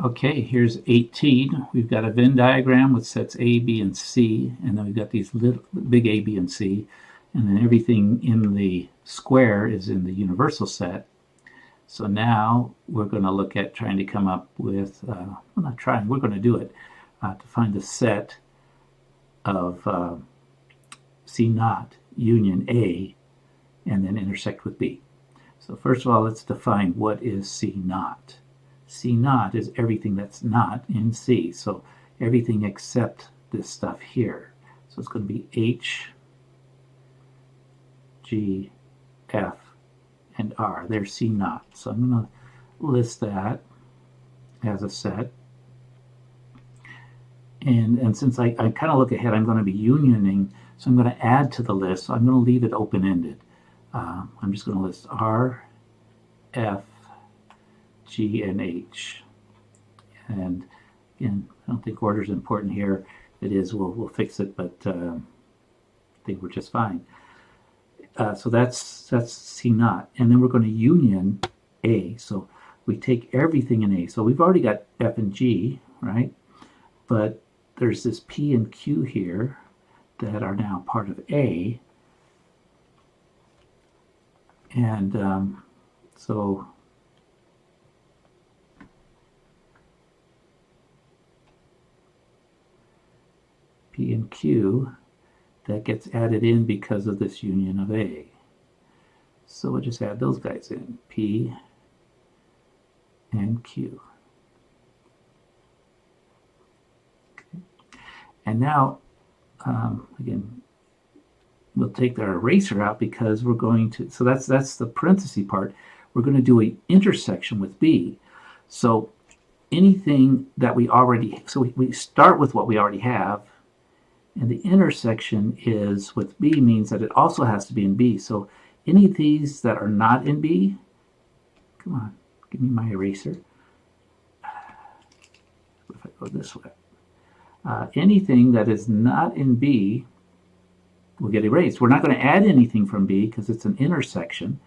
Okay, here's 18. We've got a Venn diagram with sets A, B, and C, and then we've got these little big A, B, and C, and then everything in the square is in the universal set. So now we're going to look at trying to come up with, well, not trying, we're going to do it, to find the set of C naught union A and then intersect with B. So first of all, let's define what is C naught. C naught is everything that's not in C. So everything except this stuff here. So it's going to be H, G, F, and R. There's C naught. So I'm going to list that as a set. And since I kind of look ahead, I'm going to be unioning, so I'm going to add to the list. So I'm going to leave it open-ended. I'm just going to list R, F, G, and H. And again, I don't think order is important here. If it is, we'll fix it, but I think we're just fine. So that's C naught. And then we're going to union A. So we take everything in A. So we've already got F and G, right? But there's this P and Q here that are now part of A. And so P and Q, that gets added in because of this union of A. So we'll just add those guys in, P and Q. Okay. And now, again, we'll take our eraser out because we're going to, so that's the parenthesis part. We're going to do an intersection with B. So anything that we already, so we start with what we already have, and the intersection is with B means that it also has to be in B. So any of these that are not in B, come on, give me my eraser. If I go this way, anything that is not in B will get erased. We're not going to add anything from B because it's an intersection.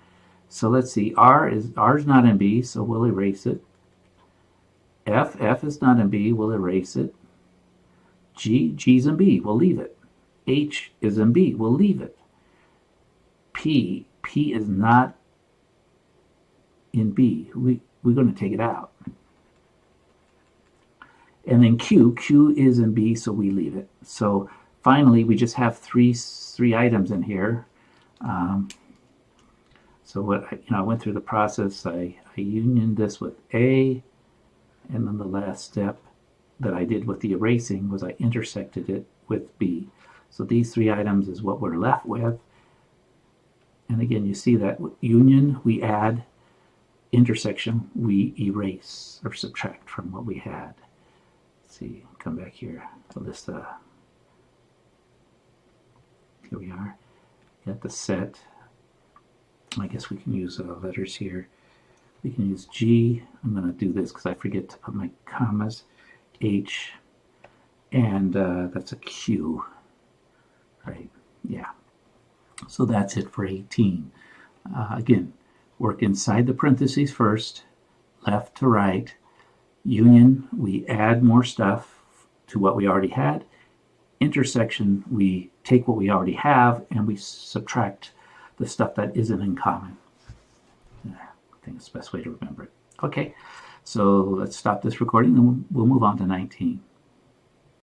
So let's see, R is not in B, so we'll erase it. F is not in B, we'll erase it. G's in B, we'll leave it. H is in B, we'll leave it. P is not in B. We're going to take it out. And then Q is in B, so we leave it. So finally, we just have three items in here. So what I went through the process. I unioned this with A, and then the last step that I did with the erasing was I intersected it with B. So these three items is what we're left with. And again, you see that union, we add, intersection, we erase or subtract from what we had. Let's see, come back here to list here we are. Got the set. I guess we can use letters here. We can use G. I'm going to do this because I forget to put my commas. H, and that's a Q, right? Yeah. So that's it for 18. Again, work inside the parentheses first, left to right. Union, we add more stuff to what we already had. Intersection, we take what we already have and we subtract the stuff that isn't in common. I think it's the best way to remember it. Okay, so let's stop this recording and we'll move on to 19.